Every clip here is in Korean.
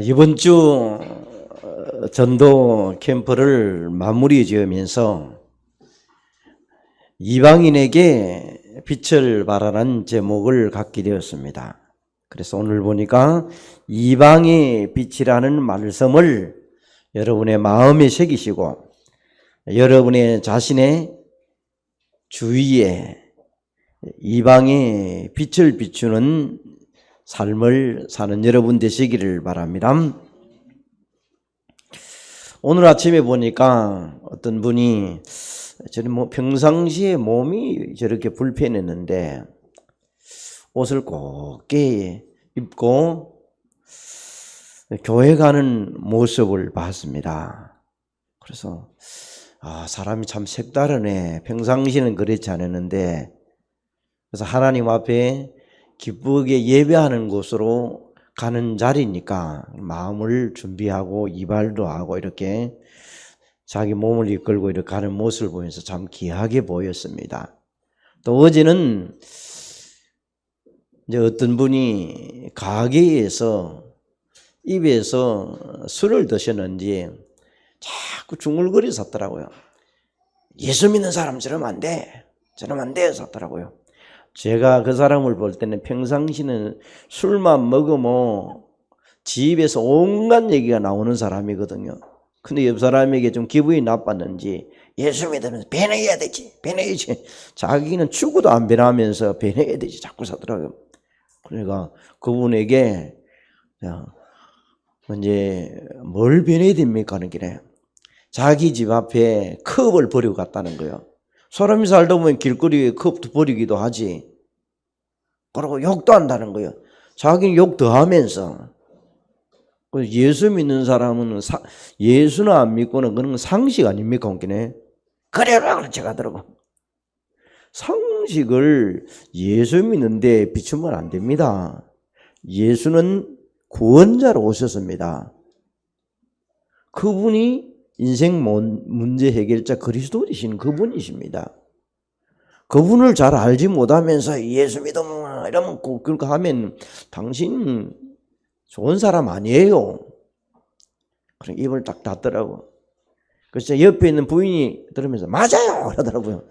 이번 주 전도 캠프를 마무리 지으면서 이방인에게 빛을 발하는 제목을 갖게 되었습니다. 그래서 오늘 보니까 이방의 빛이라는 말씀을 여러분의 마음에 새기시고 여러분의 자신의 주위에 이방의 빛을 비추는 삶을 사는 여러분 되시기를 바랍니다. 오늘 아침에 보니까 어떤 분이 저는 평상시에 몸이 저렇게 불편했는데 옷을 곱게 입고 교회 가는 모습을 봤습니다. 그래서 사람이 참 색다르네. 평상시에는 그렇지 않았는데, 그래서 하나님 앞에 기쁘게 예배하는 곳으로 가는 자리니까 마음을 준비하고 이발도 하고 이렇게 자기 몸을 이끌고 이렇게 가는 모습을 보면서 참 귀하게 보였습니다. 또 어제는 이제 어떤 분이 가게에서 입에서 술을 드셨는지 자꾸 중얼거려 섰더라고요. 예수 믿는 사람 저러면 안 돼. 저러면 안 돼. 섰더라고요. 제가 그 사람을 볼 때는 평상시는 술만 먹으면 집에서 온갖 얘기가 나오는 사람이거든요. 근데 옆 사람에게 좀 기분이 나빴는지 예수 믿으면서 변해야 되지, 변해야지. 자기는 죽어도 안 변하면서 변해야 되지 자꾸 사더라고요. 그러니까 그분에게 이제 뭘 변해야 됩니까 하는 길에 자기 집 앞에 컵을 버리고 갔다는 거예요. 사람이 살다 보면 길거리에 컵도 버리기도 하지. 그리고 욕도 한다는 거예요. 자기는 욕 더 하면서. 예수 믿는 사람은 예수는 안 믿고는 그런 건 상식 아닙니까? 그래라 그렇지 하더라고. 상식을 예수 믿는데 비추면 안 됩니다. 예수는 구원자로 오셨습니다. 그분이 인생 문제 해결자 그리스도이신 그분이십니다. 그분을 잘 알지 못하면서 예수 믿으면 이러면 그렇게 하면 당신 좋은 사람 아니에요. 그럼 입을 딱 닫더라고. 그래서 옆에 있는 부인이 들으면서 맞아요 그러더라고요.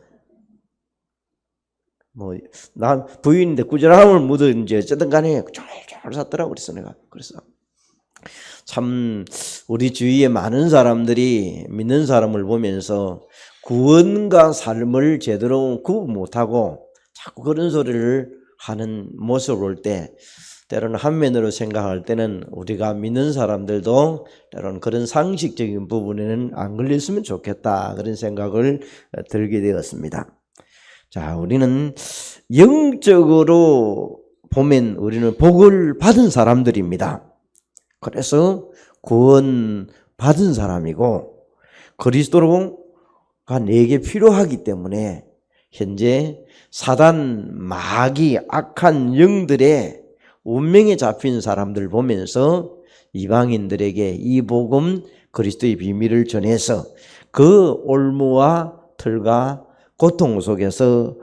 나 부인인데 꾸지람을 묻은지 어쨌든 간에 잘 샀더라고 그랬어 내가. 그래서 참 우리 주위에 많은 사람들이 믿는 사람을 보면서 구원과 삶을 제대로 구분 못하고 자꾸 그런 소리를 하는 모습을 볼 때 때로는 한면으로 생각할 때는 우리가 믿는 사람들도 때로는 그런 상식적인 부분에는 안 걸렸으면 좋겠다 그런 생각을 들게 되었습니다. 자, 우리는 영적으로 보면 우리는 복을 받은 사람들입니다. 그래서 구원 받은 사람이고 그리스도가 내게 필요하기 때문에 현재 사단, 마귀, 악한 영들의 운명에 잡힌 사람들 보면서 이방인들에게 이 복음 그리스도의 비밀을 전해서 그 올무와 틀과 고통 속에서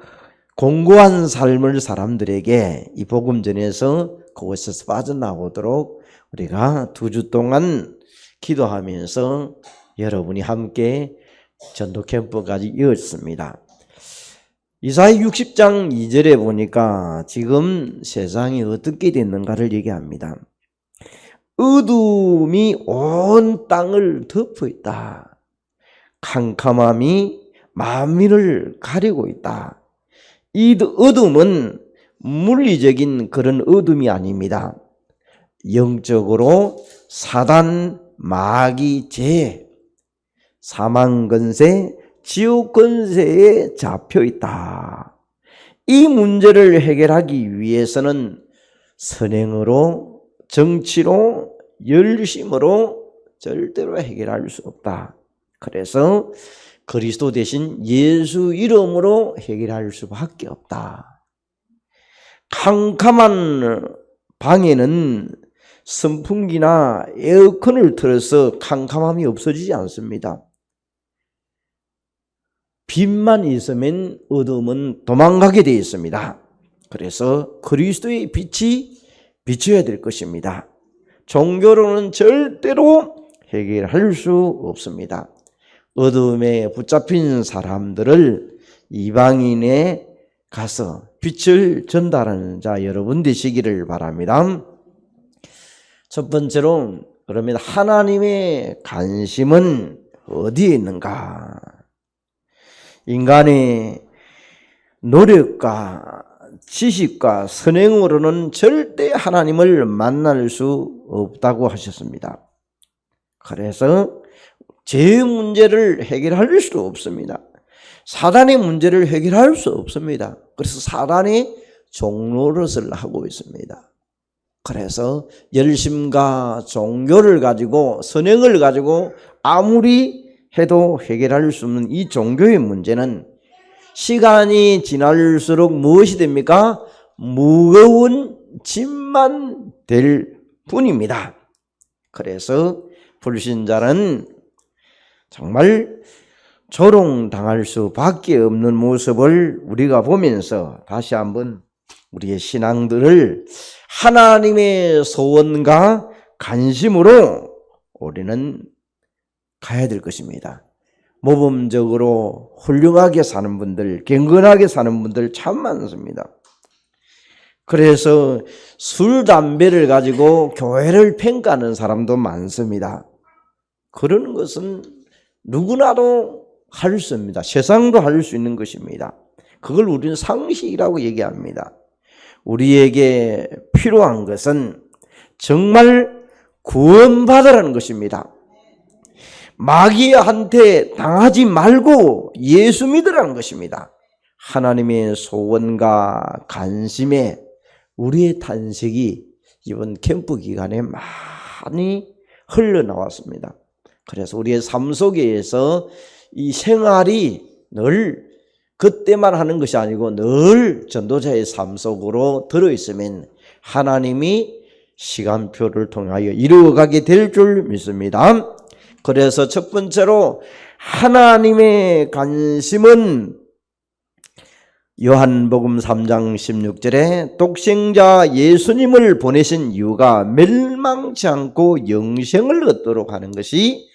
공고한 삶을 사람들에게 이 복음 전해서 그곳에서 빠져나오도록 우리가 2주 동안 기도하면서 여러분이 함께 전도 캠프까지 이었습니다. 이사야 60장 2절에 보니까 지금 세상이 어떻게 됐는가를 얘기합니다. 어둠이 온 땅을 덮어 있다. 캄캄함이 만민을 가리고 있다. 이 어둠은 물리적인 그런 어둠이 아닙니다. 영적으로 사단, 마귀, 죄, 사망 권세, 지옥 권세에 잡혀 있다. 이 문제를 해결하기 위해서는 선행으로, 정치로, 열심으로 절대로 해결할 수 없다. 그래서 그리스도 대신 예수 이름으로 해결할 수밖에 없다. 캄캄한 방에는 선풍기나 에어컨을 틀어서 캄캄함이 없어지지 않습니다. 빛만 있으면 어둠은 도망가게 되어 있습니다. 그래서 그리스도의 빛이 비춰야 될 것입니다. 종교로는 절대로 해결할 수 없습니다. 어둠에 붙잡힌 사람들을 이방인에 가서 빛을 전달하는 자 여러분 되시기를 바랍니다. 첫 번째로 그러면 하나님의 관심은 어디에 있는가? 인간의 노력과 지식과 선행으로는 절대 하나님을 만날 수 없다고 하셨습니다. 그래서 죄의 문제를 해결할 수 없습니다. 사단의 문제를 해결할 수 없습니다. 그래서 사단이 종노릇을 하고 있습니다. 그래서 열심과 종교를 가지고 선행을 가지고 아무리 해도 해결할 수 없는 이 종교의 문제는 시간이 지날수록 무엇이 됩니까? 무거운 짐만 될 뿐입니다. 그래서 불신자는 정말 조롱당할 수밖에 없는 모습을 우리가 보면서 다시 한번 우리의 신앙들을 하나님의 소원과 관심으로 우리는 가야 될 것입니다. 모범적으로 훌륭하게 사는 분들, 경건하게 사는 분들 참 많습니다. 그래서 술, 담배를 가지고 교회를 평가하는 사람도 많습니다. 그런 것은 누구나도 할 수 있습니다. 세상도 할 수 있는 것입니다. 그걸 우리는 상식이라고 얘기합니다. 우리에게 필요한 것은 정말 구원받으라는 것입니다. 마귀한테 당하지 말고 예수 믿으라는 것입니다. 하나님의 소원과 관심에 우리의 탄식이 이번 캠프 기간에 많이 흘러나왔습니다. 그래서 우리의 삶 속에서 이 생활이 늘 그때만 하는 것이 아니고 늘 전도자의 삶 속으로 들어있으면 하나님이 시간표를 통하여 이루어가게 될 줄 믿습니다. 그래서 첫 번째로 하나님의 관심은 요한복음 3장 16절에 독생자 예수님을 보내신 이유가 멸망치 않고 영생을 얻도록 하는 것이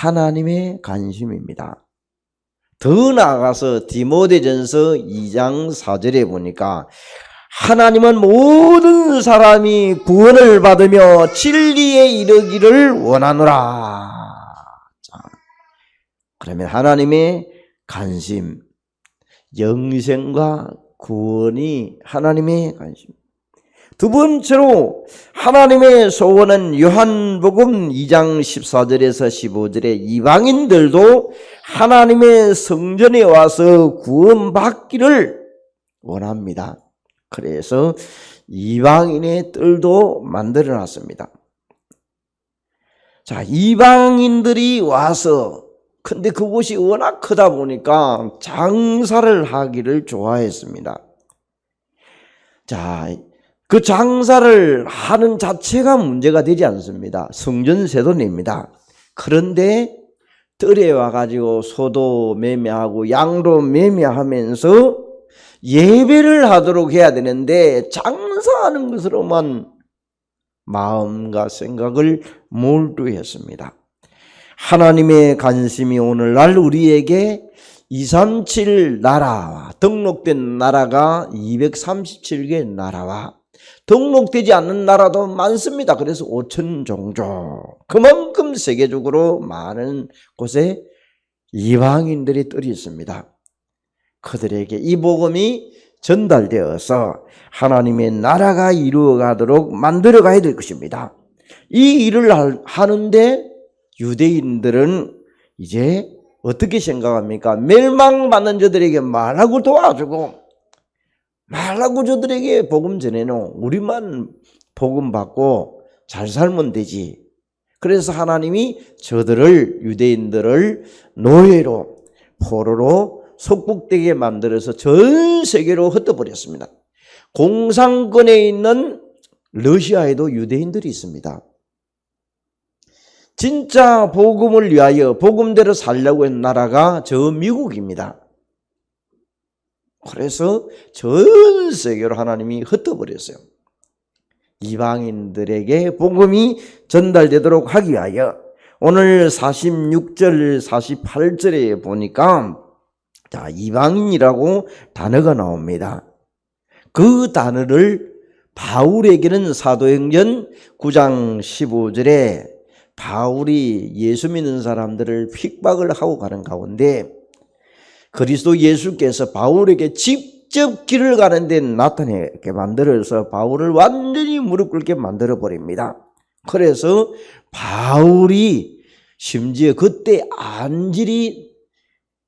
하나님의 관심입니다. 더 나아가서 디모데전서 2장 4절에 보니까 하나님은 모든 사람이 구원을 받으며 진리에 이르기를 원하노라. 자, 그러면 하나님의 관심, 영생과 구원이 하나님의 관심. 두 번째로 하나님의 소원은 요한복음 2장 14절에서 15절에 이방인들도 하나님의 성전에 와서 구원받기를 원합니다. 그래서 이방인의 뜰도 만들어 놨습니다. 자, 이방인들이 와서 근데 그곳이 워낙 크다 보니까 장사를 하기를 좋아했습니다. 자, 그 장사를 하는 자체가 문제가 되지 않습니다. 성전세도 냅니다. 그런데 뜰에 와가지고 소도 매매하고 양도 매매하면서 예배를 하도록 해야 되는데 장사하는 것으로만 마음과 생각을 몰두했습니다. 하나님의 관심이 오늘날 우리에게 237 나라와 등록된 나라가 237개 나라와 등록되지 않는 나라도 많습니다. 그래서 5천 종족, 그만큼 세계적으로 많은 곳에 이방인들이 뜰이 있습니다. 그들에게 이 복음이 전달되어서 하나님의 나라가 이루어가도록 만들어가야 될 것입니다. 이 일을 하는데 유대인들은 이제 어떻게 생각합니까? 멸망받는 자들에게 말하고 도와주고 말하고 저들에게 복음 전해놓은 우리만 복음 받고 잘 살면 되지. 그래서 하나님이 저들을 유대인들을 노예로 포로로 속국되게 만들어서 전 세계로 흩어버렸습니다. 공산권에 있는 러시아에도 유대인들이 있습니다. 진짜 복음을 위하여 복음대로 살려고 한 나라가 저 미국입니다. 그래서 전 세계로 하나님이 흩어버렸어요. 이방인들에게 복음이 전달되도록 하기 위하여 오늘 46절 48절에 보니까 자, 이방인이라고 단어가 나옵니다. 그 단어를 바울에게는 사도행전 9장 15절에 바울이 예수 믿는 사람들을 핍박을 하고 가는 가운데 그리스도 예수께서 바울에게 직접 길을 가는 데 나타나게 만들어서 바울을 완전히 무릎 꿇게 만들어 버립니다. 그래서 바울이 심지어 그때 안질이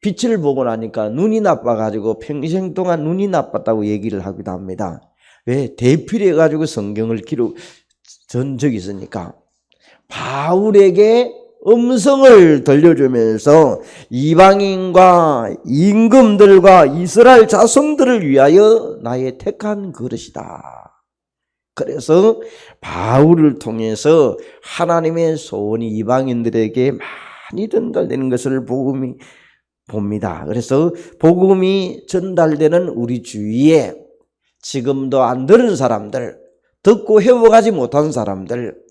빛을 보고 나니까 눈이 나빠가지고 평생 동안 눈이 나빴다고 얘기를 하기도 합니다. 왜? 대필해가지고 성경을 전 적이 있으니까. 바울에게 음성을 들려주면서 이방인과 임금들과 이스라엘 자손들을 위하여 나의 택한 그릇이다. 그래서 바울을 통해서 하나님의 소원이 이방인들에게 많이 전달되는 것을 봅니다. 그래서 복음이 전달되는 우리 주위에 지금도 안 들은 사람들, 듣고 회복하지 못한 사람들,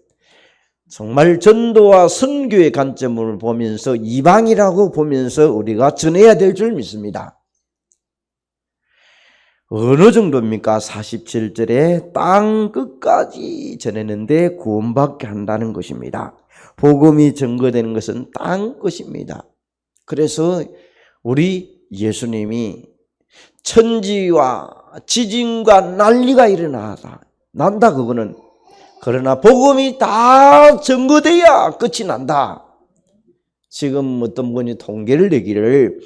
정말 전도와 선교의 관점을 보면서 이방이라고 보면서 우리가 전해야 될 줄 믿습니다. 어느 정도입니까? 47절에 땅 끝까지 전했는데 구원받게 한다는 것입니다. 복음이 증거되는 것은 땅 끝입니다. 그래서 우리 예수님이 천지와 지진과 난리가 난다 그거는. 그러나 복음이 다 증거돼야 끝이 난다. 지금 어떤 분이 통계를 내기를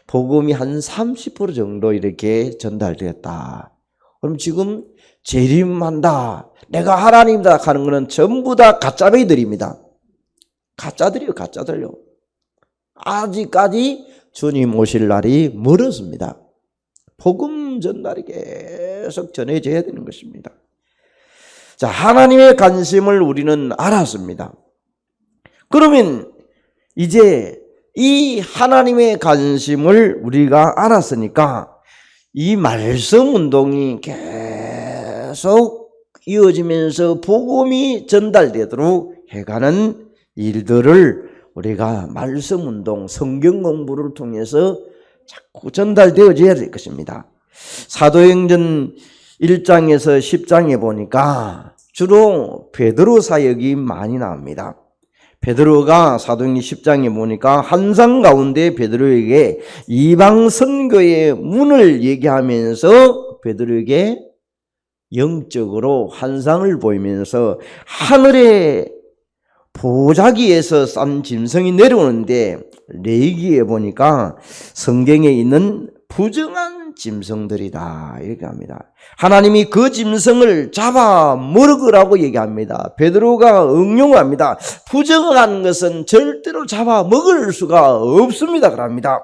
복음이 한 30% 정도 이렇게 전달되었다. 그럼 지금 재림한다, 내가 하나님이다 하는 것은 전부 다 가짜배들입니다. 가짜들이요. 아직까지 주님 오실 날이 멀었습니다. 복음 전달이 계속 전해져야 되는 것입니다. 자, 하나님의 관심을 우리는 알았습니다. 그러면 이제 이 하나님의 관심을 우리가 알았으니까 이 말씀 운동이 계속 이어지면서 복음이 전달되도록 해가는 일들을 우리가 말씀 운동, 성경 공부를 통해서 자꾸 전달되어져야 될 것입니다. 사도행전 1장에서 10장에 보니까 주로 베드로 사역이 많이 나옵니다. 베드로가 사도행전 10장에 보니까 환상 가운데 베드로에게 이방 선교의 문을 얘기하면서 베드로에게 영적으로 환상을 보이면서 하늘의 보자기에서 싼 짐승이 내려오는데 레위기에 보니까 성경에 있는 부정한 짐승들이다 이렇게 합니다. 하나님이 그 짐승을 잡아 먹으라고 얘기합니다. 베드로가 응용합니다. 부정한 것은 절대로 잡아 먹을 수가 없습니다 그럽니다.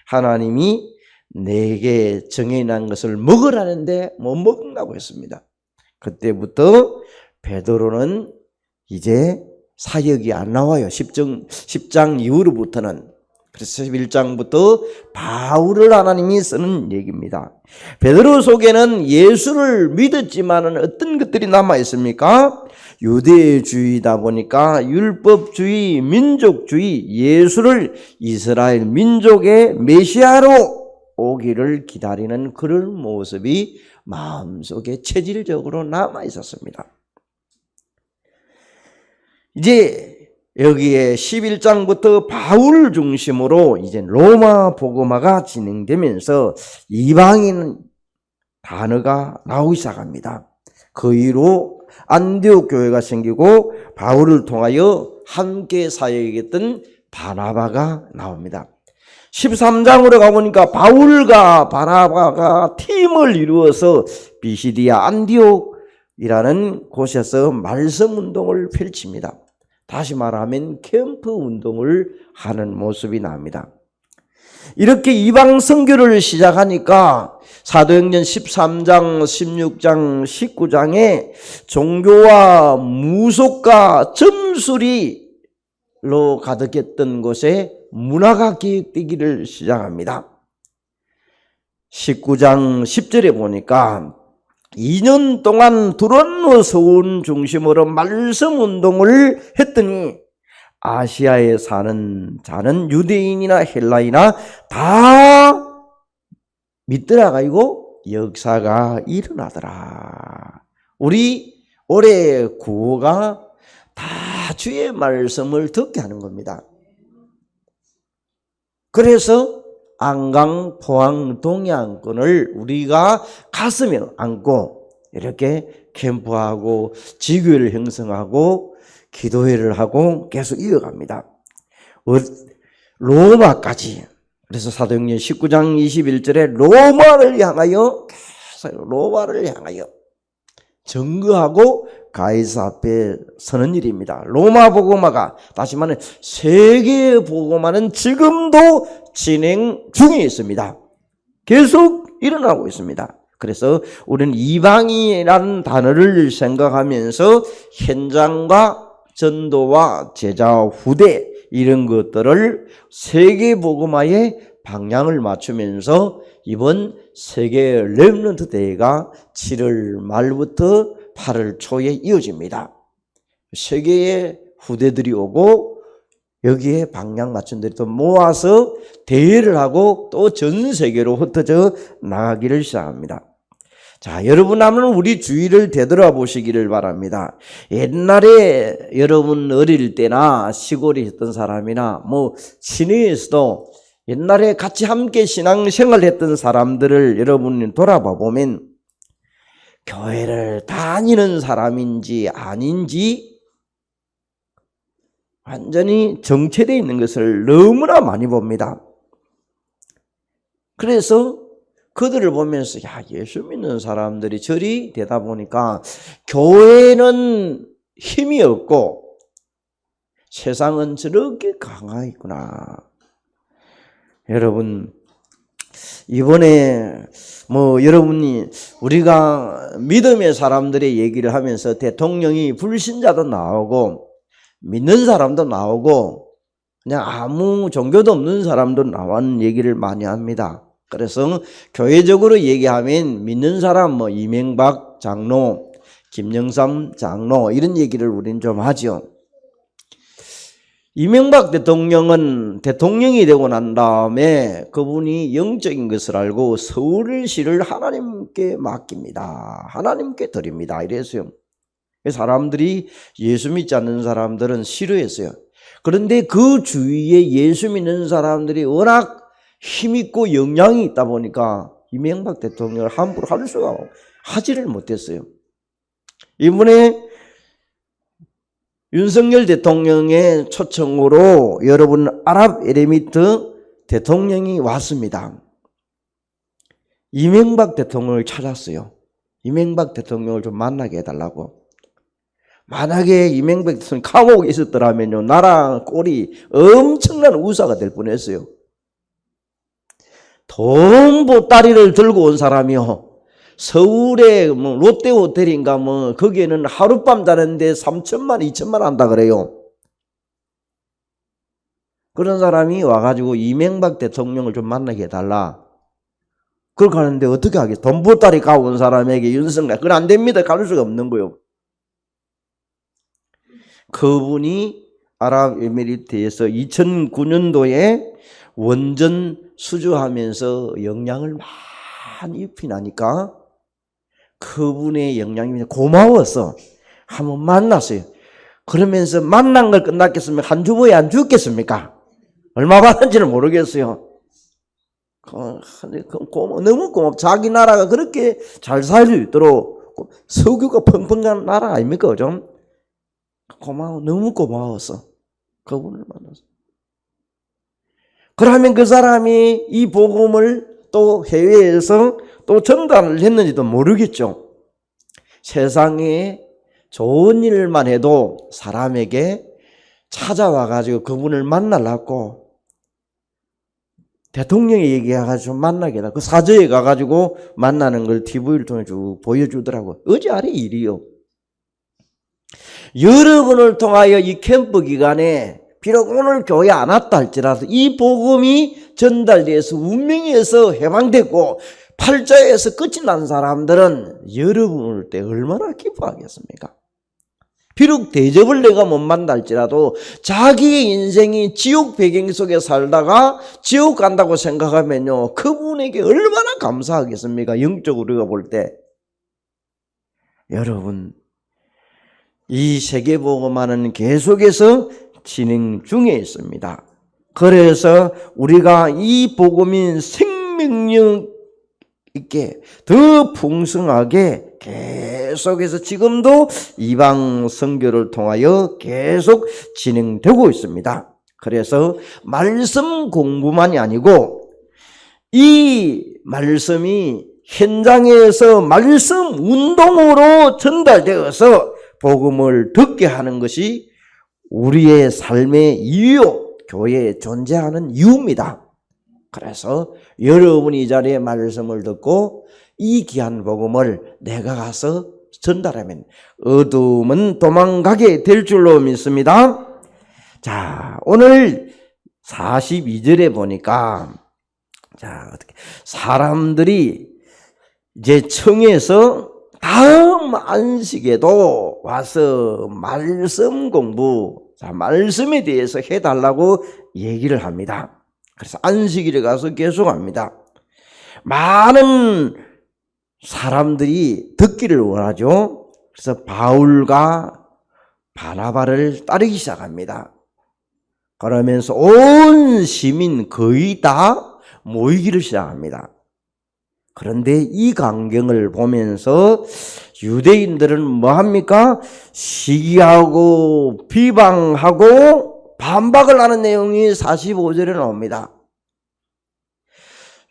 하나님이 내게 정해놓은 것을 먹으라는데 못 먹는다고 했습니다. 그때부터 베드로는 이제 사역이 안 나와요. 10장 이후로부터는. 그래서 11장부터 바울을 하나님이 쓰는 얘기입니다. 베드로 속에는 예수를 믿었지만은 어떤 것들이 남아 있습니까? 유대주의다 보니까 율법주의, 민족주의, 예수를 이스라엘 민족의 메시아로 오기를 기다리는 그런 모습이 마음속에 체질적으로 남아 있었습니다. 이제 여기에 11장부터 바울 중심으로 이제 로마 복음화가 진행되면서 이방인 단어가 나오기 시작합니다. 그 이후로 안디옥 교회가 생기고 바울을 통하여 함께 사역했던 바나바가 나옵니다. 13장으로 가보니까 바울과 바나바가 팀을 이루어서 비시디아 안디옥이라는 곳에서 말씀 운동을 펼칩니다. 다시 말하면 캠프 운동을 하는 모습이 나옵니다. 이렇게 이방 선교를 시작하니까 사도행전 13장, 16장, 19장에 종교와 무속과 점술이로 가득했던 곳에 문화가 기획되기를 시작합니다. 19장 10절에 보니까 2년 동안 두런노 서울 중심으로 말씀 운동을 했더니 아시아에 사는 자는 유대인이나 헬라이나 다 믿더라가지고 역사가 일어나더라. 우리 올해 구호가 다 주의 말씀을 듣게 하는 겁니다. 그래서 안강, 포항, 동해안권을 우리가 가슴에 안고 이렇게 캠프하고 지교회를 형성하고 기도회를 하고 계속 이어갑니다. 로마까지. 그래서 사도행전 19장 21절에 로마를 향하여 계속 로마를 향하여 증거하고 가이사 앞에 서는 일입니다. 로마 복음화가 다시 말하면 세계 복음화는 지금도 진행 중에 있습니다. 계속 일어나고 있습니다. 그래서 우리는 이방인이라는 단어를 생각하면서 현장과 전도와 제자 후대 이런 것들을 세계 복음화의 방향을 맞추면서 이번 세계 렘넌트 대회가 7월 말부터 8월 초에 이어집니다. 세계의 후대들이 오고 여기에 방향 맞춘 들이 또 모아서 대회를 하고 또 전 세계로 흩어져 나가기를 시작합니다. 자, 여러분 한번 우리 주위를 되돌아보시기를 바랍니다. 옛날에 여러분 어릴 때나 시골에 있던 사람이나 뭐 시내에서도 옛날에 같이 함께 신앙생활 했던 사람들을 여러분이 돌아봐 보면 교회를 다니는 사람인지 아닌지 완전히 정체되어 있는 것을 너무나 많이 봅니다. 그래서 그들을 보면서 야, 예수 믿는 사람들이 저리 되다 보니까 교회는 힘이 없고 세상은 저렇게 강하구나. 여러분 이번에 여러분이 우리가 믿음의 사람들의 얘기를 하면서 대통령이 불신자도 나오고 믿는 사람도 나오고 그냥 아무 종교도 없는 사람도 나오는 얘기를 많이 합니다. 그래서 교회적으로 얘기하면 믿는 사람 이명박 장로, 김영삼 장로 이런 얘기를 우리는 좀 하죠. 이명박 대통령은 대통령이 되고 난 다음에 그분이 영적인 것을 알고 서울시를 하나님께 맡깁니다. 하나님께 드립니다. 이랬어요. 사람들이 예수 믿지 않는 사람들은 싫어했어요. 그런데 그 주위에 예수 믿는 사람들이 워낙 힘있고 영향이 있다 보니까 이명박 대통령을 함부로 할 수가 하지를 못했어요. 이번에 윤석열 대통령의 초청으로 여러분 아랍에미리트 대통령이 왔습니다. 이명박 대통령을 찾았어요. 이명박 대통령을 좀 만나게 해달라고. 만약에 이명박 대통령 감옥에 있었더라면요 나라 꼴이 엄청난 우사가 될 뻔했어요. 돈 보따리를 들고 온 사람이요. 서울에 롯데호텔인가 거기에는 하룻밤 자는데 3천만 2천만 한다 그래요. 그런 사람이 와가지고 이명박 대통령을 좀 만나게 해달라. 그렇게 하는데 어떻게 하겠어? 돈 보따리 가고 온 사람에게 윤석열 그건 안 됩니다. 갈 수가 없는 거예요. 그분이 아랍에미리트에서 2009년도에 원전 수주하면서 영향을 많이 입히나니까 그분의 영향이 고마워서 한번 만났어요. 그러면서 만난 걸 끝났겠으면 한 주보에 안 죽겠습니까? 얼마 받는지는 모르겠어요. 너무 고맙. 자기 나라가 그렇게 잘 살 수 있도록 석유가 펑펑 가는 나라 아닙니까? 좀 고마워. 너무 고마워서 그분을 만났어요. 그러면 그 사람이 이 복음을 또 해외에서 또 전달을 했는지도 모르겠죠. 세상에 좋은 일만 해도 사람에게 찾아와가지고 그분을 만나려고 대통령이 얘기해가지고 만나게 해라. 그 사저에 가가지고 만나는 걸 TV를 통해 쭉 보여주더라고. 어제 아래 일이요. 여러분을 통하여 이 캠프 기간에 비록 오늘 교회 안 왔다 할지라도 이 복음이 전달돼서 운명에서 해방되고 팔자에서 끝이 난 사람들은 여러분을 올 때 얼마나 기뻐하겠습니까? 비록 대접을 내가 못 만날지라도 자기의 인생이 지옥 배경 속에 살다가 지옥 간다고 생각하면요, 그분에게 얼마나 감사하겠습니까? 영적으로 우리가 볼 때. 여러분, 이 세계복음화는 계속해서 진행 중에 있습니다. 그래서 우리가 이 복음인 생명력 있게 더 풍성하게 계속해서 지금도 이방 선교를 통하여 계속 진행되고 있습니다. 그래서 말씀 공부만이 아니고 이 말씀이 현장에서 말씀 운동으로 전달되어서 복음을 듣게 하는 것이 우리의 삶의 이유, 교회에 존재하는 이유입니다. 그래서 여러분이 이 자리에 말씀을 듣고 이 귀한 복음을 내가 가서 전달하면 어둠은 도망가게 될 줄로 믿습니다. 자, 오늘 42절에 보니까 어떻게 사람들이 이제 청에서 다음 안식에도 와서 말씀 공부, 말씀에 대해서 해달라고 얘기를 합니다. 그래서 안식일에 가서 계속합니다. 많은 사람들이 듣기를 원하죠. 그래서 바울과 바나바를 따르기 시작합니다. 그러면서 온 시민 거의 다 모이기를 시작합니다. 그런데 이 광경을 보면서 유대인들은 뭐합니까? 시기하고 비방하고 반박을 하는 내용이 45절에 나옵니다.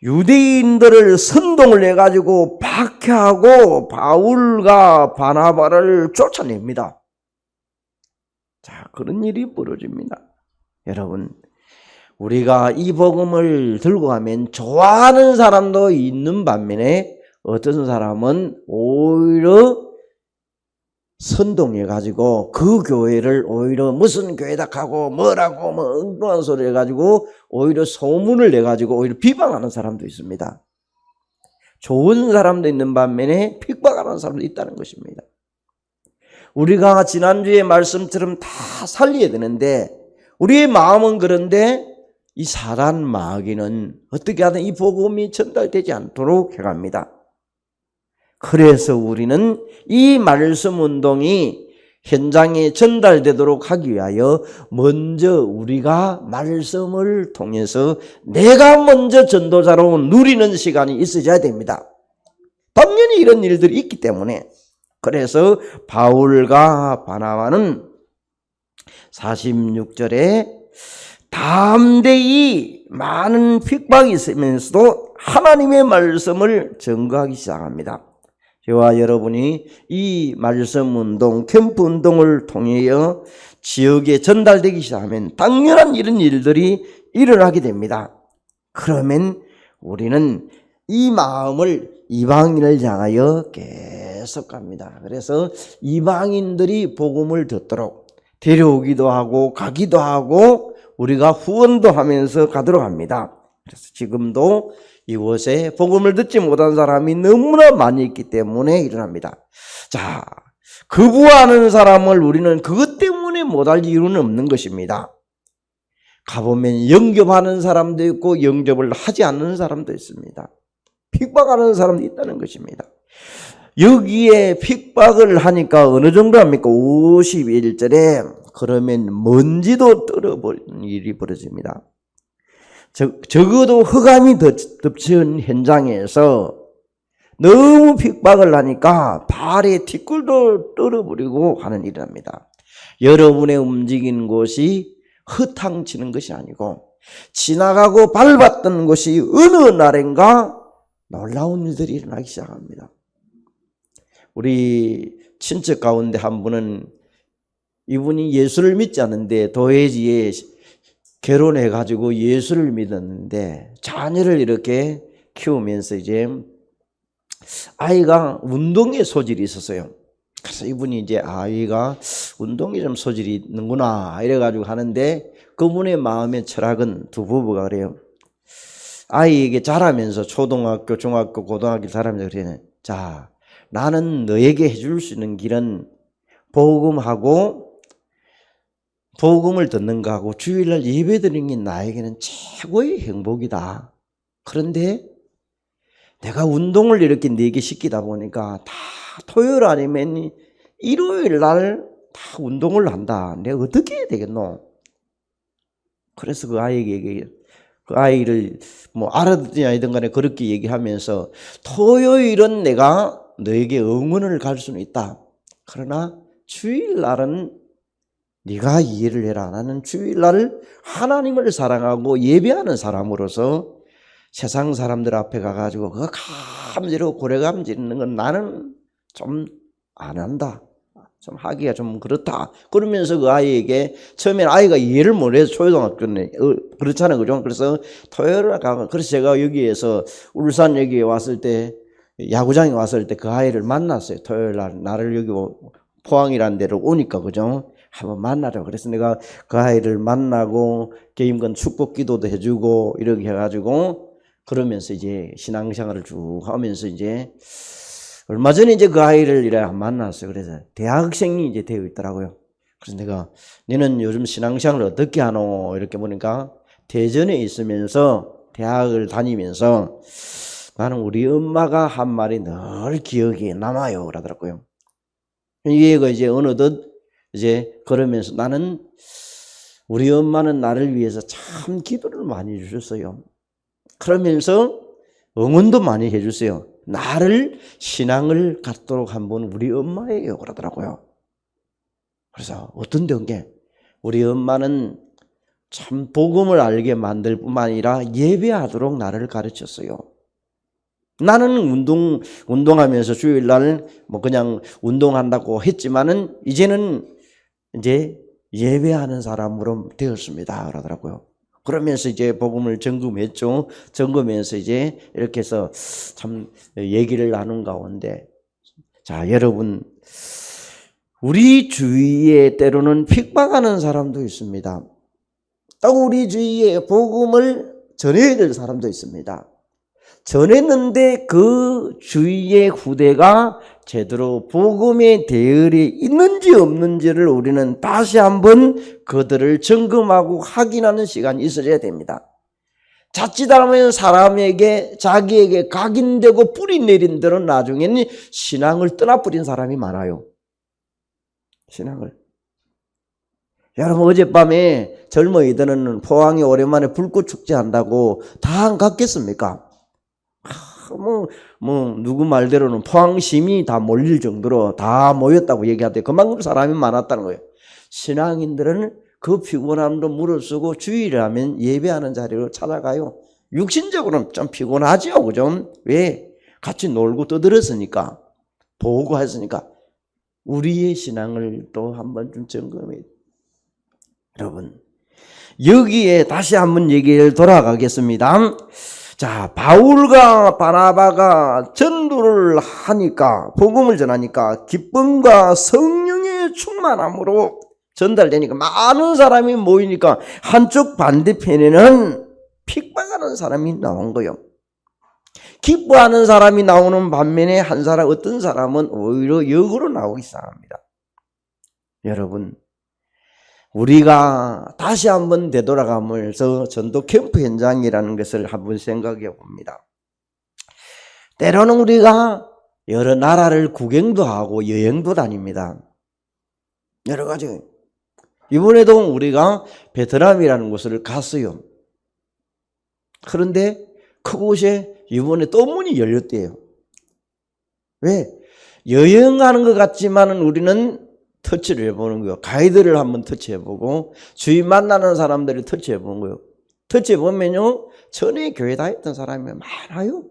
유대인들을 선동을 해가지고 박해하고 바울과 바나바를 쫓아냅니다. 자, 그런 일이 벌어집니다. 여러분, 우리가 이 복음을 들고 가면 좋아하는 사람도 있는 반면에 어떤 사람은 오히려 선동해가지고 그 교회를 오히려 무슨 교회다 하고 뭐라고 엉뚱한 소리 해가지고 오히려 소문을 내가지고 오히려 비방하는 사람도 있습니다. 좋은 사람도 있는 반면에 핍박하는 사람도 있다는 것입니다. 우리가 지난주에 말씀처럼 다 살려야 되는데 우리의 마음은 그런데 이 사단 마귀는 어떻게 하든 이 복음이 전달되지 않도록 해갑니다. 그래서 우리는 이 말씀 운동이 현장에 전달되도록 하기 위하여 먼저 우리가 말씀을 통해서 내가 먼저 전도자로 누리는 시간이 있어야 됩니다. 당연히 이런 일들이 있기 때문에. 그래서 바울과 바나바는 46절에 담대히 많은 핍박이 있으면서도 하나님의 말씀을 전거하기 시작합니다. 저와 여러분이 이 말씀 운동, 캠프 운동을 통하여 지역에 전달되기 시작하면 당연한 이런 일들이 일어나게 됩니다. 그러면 우리는 이 마음을 이방인을 향하여 계속 갑니다. 그래서 이방인들이 복음을 듣도록 데려오기도 하고 가기도 하고 우리가 후원도 하면서 가도록 합니다. 그래서 지금도 이곳에 복음을 듣지 못한 사람이 너무나 많이 있기 때문에 일어납니다. 자, 거부하는 사람을 우리는 그것 때문에 못할 이유는 없는 것입니다. 가보면 영접하는 사람도 있고 영접을 하지 않는 사람도 있습니다. 핍박하는 사람도 있다는 것입니다. 여기에 핍박을 하니까 어느 정도 합니까? 51절에 그러면 먼지도 떨어버리는 일이 벌어집니다. 적어도 흑암이 덮친 현장에서 너무 핍박을 하니까 발에 티끌도 떨어버리고 하는 일이랍니다. 여러분의 움직이는 곳이 허탕치는 것이 아니고 지나가고 밟았던 곳이 어느 날인가 놀라운 일들이 일어나기 시작합니다. 우리 친척 가운데 한 분은 이분이 예수를 믿지 않는데 도회지에 결혼해가지고 예수를 믿었는데 자녀를 이렇게 키우면서 이제 아이가 운동에 소질이 있었어요. 그래서 이분이 이제 아이가 운동에 좀 소질이 있는구나 이래가지고 하는데 그분의 마음의 철학은 두 부부가 그래요. 아이에게 자라면서 초등학교, 중학교, 고등학교 자라면서 그러네. 자, 나는 너에게 해줄 수 있는 길은 복음하고 복음을 듣는 거하고 주일날 예배 드리는 게 나에게는 최고의 행복이다. 그런데 내가 운동을 이렇게 4개 시키다 보니까 다 토요일 아니면 일요일 날 다 운동을 한다. 내가 어떻게 해야 되겠노? 그래서 그 아이에게 그 아이를 뭐 알아듣지 아니든 간에 그렇게 얘기하면서 토요일은 내가 너에게 응원을 갈 수는 있다. 그러나 주일날은 네가 이해를 해라. 나는 주일날 하나님을 사랑하고 예배하는 사람으로서 세상 사람들 앞에 가가지고 그거 감지르고 고래감 지르는 건 나는 좀 안 한다. 좀 하기가 좀 그렇다. 그러면서 그 아이에게 처음에는 아이가 이해를 못해서 초등학교는 그렇잖아요. 그죠? 그래서 토요일에 가면 그래서 제가 여기에서 울산 여기에 왔을 때 야구장에 왔을 때 그 아이를 만났어요. 토요일 날 나를 여기 포항이라는 데로 오니까 그죠? 한번 만나자. 그래서 내가 그 아이를 만나고 게임건 축복 기도도 해주고 이렇게 해가지고 그러면서 이제 신앙생활을 쭉 하면서 이제 얼마 전에 이제 그 아이를 이래 만났어요. 그래서 대학생이 이제 되어 있더라고요. 그래서 내가 너는 요즘 신앙생활을 어떻게 하노? 이렇게 보니까 대전에 있으면서 대학을 다니면서 나는 우리 엄마가 한 말이 늘 기억에 남아요. 그러더라고요. 이 얘가 이제 어느덧 이제 그러면서 나는 우리 엄마는 나를 위해서 참 기도를 많이 해주셨어요. 그러면서 응원도 많이 해주세요. 나를 신앙을 갖도록 한 분 우리 엄마예요. 그러더라고요. 그래서 어떤 게 우리 엄마는 참 복음을 알게 만들 뿐만 아니라 예배하도록 나를 가르쳤어요. 나는 운동하면서 주일날 뭐 그냥 운동한다고 했지만은 이제는 이제 예배하는 사람으로 되었습니다. 그러더라고요. 그러면서 이제 복음을 점검했죠. 점검해서 이제 이렇게 해서 참 얘기를 나눈 가운데 자, 여러분 우리 주위에 때로는 핍박하는 사람도 있습니다. 또 우리 주위에 복음을 전해야 될 사람도 있습니다. 전했는데 그 주위의 후대가 제대로 복음의 대열이 있는지 없는지를 우리는 다시 한번 그들을 점검하고 확인하는 시간이 있어야 됩니다. 자칫하면 사람에게 자기에게 각인되고 뿌리 내린 대로 나중에는 신앙을 떠나버린 사람이 많아요. 신앙을. 여러분 어젯밤에 젊은이들은 포항에 오랜만에 불꽃 축제 한다고 다 안 갔겠습니까? 누구 말대로는 포항 시민이 다 몰릴 정도로 다 모였다고 얘기하대. 그만큼 사람이 많았다는 거예요. 신앙인들은 그 피곤함도 무릅쓰고 주일이라면 예배하는 자리로 찾아가요. 육신적으로는 좀 피곤하죠. 그죠? 왜? 같이 놀고 떠들었으니까. 보고 했으니까. 우리의 신앙을 또 한번 좀 점검해야 돼요. 여러분, 여기에 다시 한번 얘기를 돌아가겠습니다. 자, 바울과 바나바가 전도를 하니까, 복음을 전하니까 기쁨과 성령의 충만함으로 전달되니까 많은 사람이 모이니까 한쪽 반대편에는 핍박하는 사람이 나온 거예요. 기뻐하는 사람이 나오는 반면에 어떤 사람은 오히려 역으로 나오기 시작합니다. 여러분, 우리가 다시 한번 되돌아가면서 전도 캠프 현장이라는 것을 한번 생각해 봅니다. 때로는 우리가 여러 나라를 구경도 하고 여행도 다닙니다. 여러 가지. 이번에도 우리가 베트남이라는 곳을 갔어요. 그런데 그곳에 이번에 또 문이 열렸대요. 왜? 여행하는 것 같지만 우리는 터치를 해보는 거예요. 가이드를 한번 터치해보고 주위 만나는 사람들을 터치해보는 거예요. 터치해보면요 전에 교회 다녔던 사람이 많아요.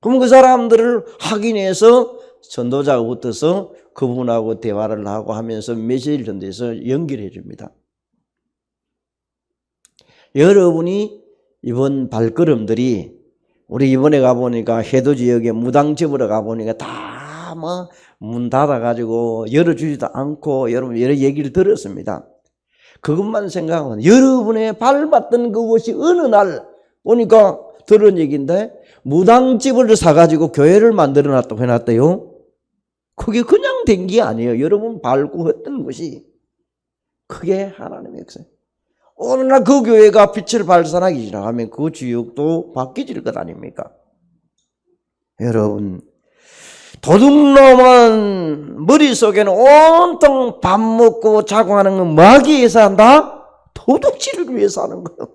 그럼 그 사람들을 확인해서 전도자가 붙어서 그분하고 대화를 하고 하면서 메시지를 전해서 연결해 줍니다. 여러분이 이번 발걸음들이 우리 이번에 가보니까 해도 지역에 무당집으로 가보니까 다 문 닫아가지고 열어주지도 않고 여러분 여러 얘기를 들었습니다. 그것만 생각하면 여러분의 밟았던 그곳이 어느 날 보니까 들은 얘기인데 무당집을 사가지고 교회를 만들어 놨다고 해놨대요. 그게 그냥 된 게 아니에요. 여러분 밟고 했던 것이 그게 하나님의 역사예요. 어느 날 그 교회가 빛을 발산하기 시작하면 그 지역도 바뀌질 것 아닙니까? 여러분, 도둑놈은 머릿속에는 온통 밥 먹고 자고 하는 건 뭐하기 위해서 한다? 도둑질을 위해서 하는 거예요.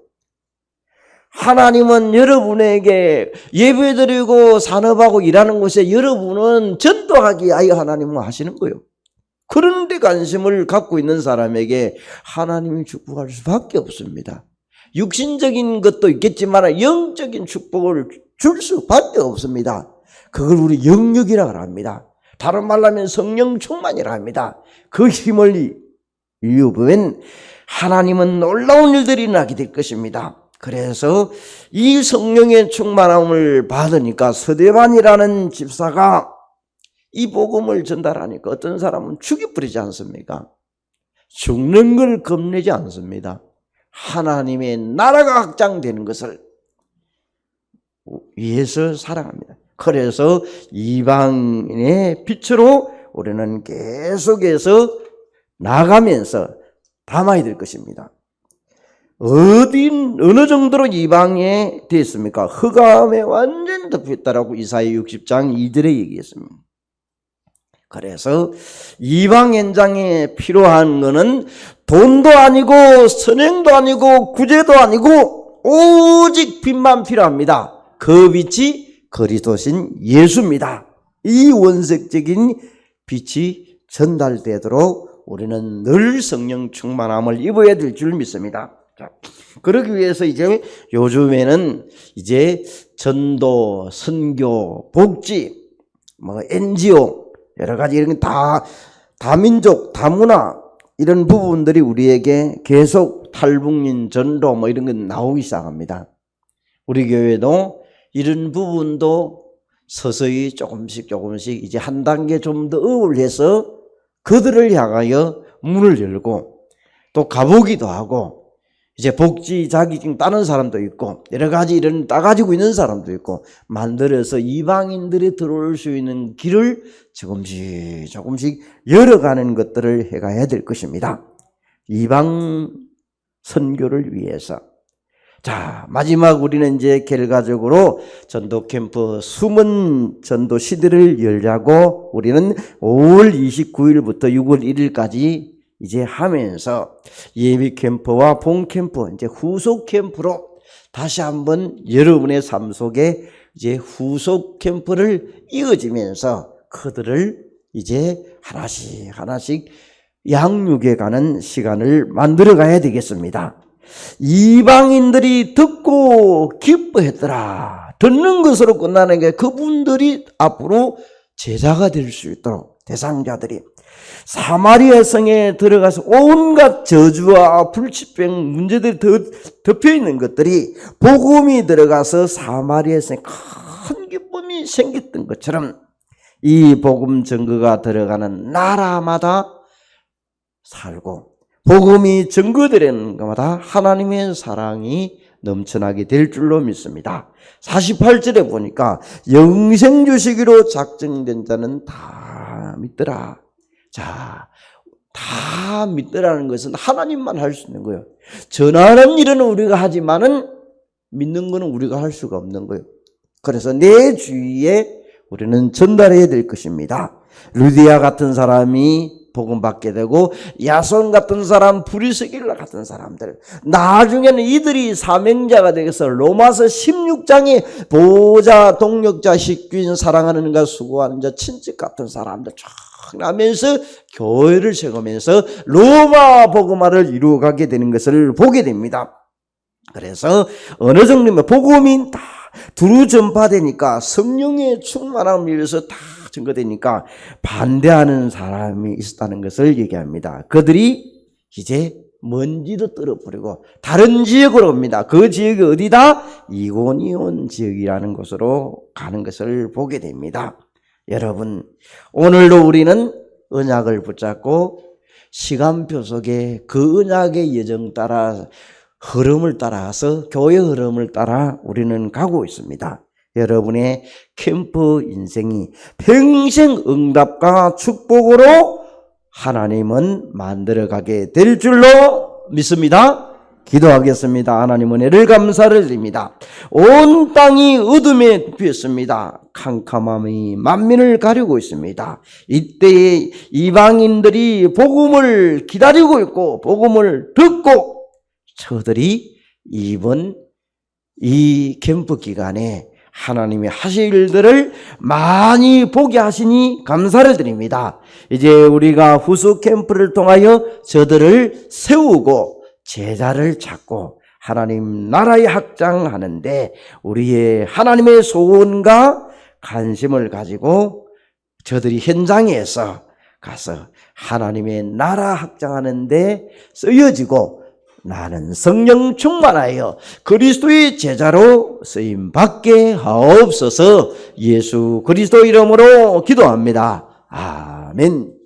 하나님은 여러분에게 예배드리고 산업하고 일하는 곳에 여러분은 전도하기 위하여 하나님은 하시는 거예요. 그런데 관심을 갖고 있는 사람에게 하나님이 축복할 수밖에 없습니다. 육신적인 것도 있겠지만 영적인 축복을 줄 수밖에 없습니다. 그걸 우리 영역이라고 합니다. 다른 말로 하면 성령 충만이라 합니다. 그 힘을 이어보면 하나님은 놀라운 일들이 일어나게 될 것입니다. 그래서 이 성령의 충만함을 받으니까 서대반이라는 집사가 이 복음을 전달하니까 어떤 사람은 죽여버리지 않습니까? 죽는 걸 겁내지 않습니다. 하나님의 나라가 확장되는 것을 위해서 살아갑니다. 그래서 이방인의 빛으로 우리는 계속해서 나가면서 담아야 될 것입니다. 어느 정도로 이방에 됐습니까? 흑암에 완전 덮였다라고 이사야 60장 2절에 얘기했습니다. 그래서 이방 현장에 필요한 것은 돈도 아니고 선행도 아니고 구제도 아니고 오직 빛만 필요합니다. 그 빛이 그리스도신 예수입니다. 이 원색적인 빛이 전달되도록 우리는 늘 성령 충만함을 입어야 될 줄 믿습니다. 자, 그러기 위해서 이제 요즘에는 이제 전도, 선교, 복지, NGO 여러 가지 이런 다민족, 다문화 이런 부분들이 우리에게 계속 탈북민 전도 이런 건 나오기 시작합니다. 우리 교회도 이런 부분도 서서히 조금씩 이제 한 단계 좀 더 업을 해서 그들을 향하여 문을 열고 또 가보기도 하고 이제 복지 자격증 따는 사람도 있고 여러 가지 이런 따가지고 있는 사람도 있고 만들어서 이방인들이 들어올 수 있는 길을 조금씩 열어가는 것들을 해가야 될 것입니다. 이방 선교를 위해서. 자, 마지막 우리는 이제 결과적으로 전도 캠프 숨은 전도 시대를 열자고 우리는 5월 29일부터 6월 1일까지 이제 하면서 예비 캠프와 본 캠프, 이제 후속 캠프로 다시 한번 여러분의 삶 속에 이제 후속 캠프를 이어지면서 그들을 이제 하나씩 양육해 가는 시간을 만들어 가야 되겠습니다. 이방인들이 듣고 기뻐했더라. 듣는 것으로 끝나는 게 그분들이 앞으로 제자가 될 수 있도록 대상자들이 사마리아 성에 들어가서 온갖 저주와 불치병 문제들이 덮여 있는 것들이 복음이 들어가서 사마리아 성에 큰 기쁨이 생겼던 것처럼 이 복음 증거가 들어가는 나라마다 살고 복음이 증거되는 것마다 하나님의 사랑이 넘쳐나게 될 줄로 믿습니다. 48절에 보니까 영생 주시기로 작정된 자는 다 믿더라. 자, 다 믿더라는 것은 하나님만 할 수 있는 거예요. 전하는 일은 우리가 하지만은 믿는 것은 우리가 할 수가 없는 거예요. 그래서 내 주위에 우리는 전달해야 될 것입니다. 루디아 같은 사람이 복음 받게 되고 야손 같은 사람, 브리스길라 같은 사람들 나중에는 이들이 사명자가 되어서 로마서 16장에 보호자, 동력자, 식주인, 사랑하는 가, 수고하는 자, 친척 같은 사람들 쫙 나면서 교회를 세우면서 로마 복음화를 이루어가게 되는 것을 보게 됩니다. 그래서 어느 정도면 복음이 다 두루 전파되니까 성령의 충만함을 위해서 다 증거되니까 반대하는 사람이 있었다는 것을 얘기합니다. 그들이 이제 먼지도 떨어버리고 다른 지역으로 옵니다. 그 지역이 어디다? 이고니온 지역이라는 곳으로 가는 것을 보게 됩니다. 여러분, 오늘도 우리는 언약을 붙잡고 시간표 속에 그 언약의 예정 따라 흐름을 따라서 교회 흐름을 따라 우리는 가고 있습니다. 여러분의 캠프 인생이 평생 응답과 축복으로 하나님은 만들어가게 될 줄로 믿습니다. 기도하겠습니다. 하나님 은혜를 감사를 드립니다. 온 땅이 어둠에 덮였습니다. 캄캄함이 만민을 가리고 있습니다. 이때에 이방인들이 복음을 기다리고 있고 복음을 듣고 저들이 이번 이 캠프 기간에 하나님이 하실 일들을 많이 보게 하시니 감사를 드립니다. 이제 우리가 후수 캠프를 통하여 저들을 세우고 제자를 찾고 하나님 나라에 확장하는데 우리의 하나님의 소원과 관심을 가지고 저들이 현장에서 가서 하나님의 나라 확장하는데 쓰여지고 나는 성령 충만하여 그리스도의 제자로 쓰임 받게 하옵소서. 예수 그리스도 이름으로 기도합니다. 아멘.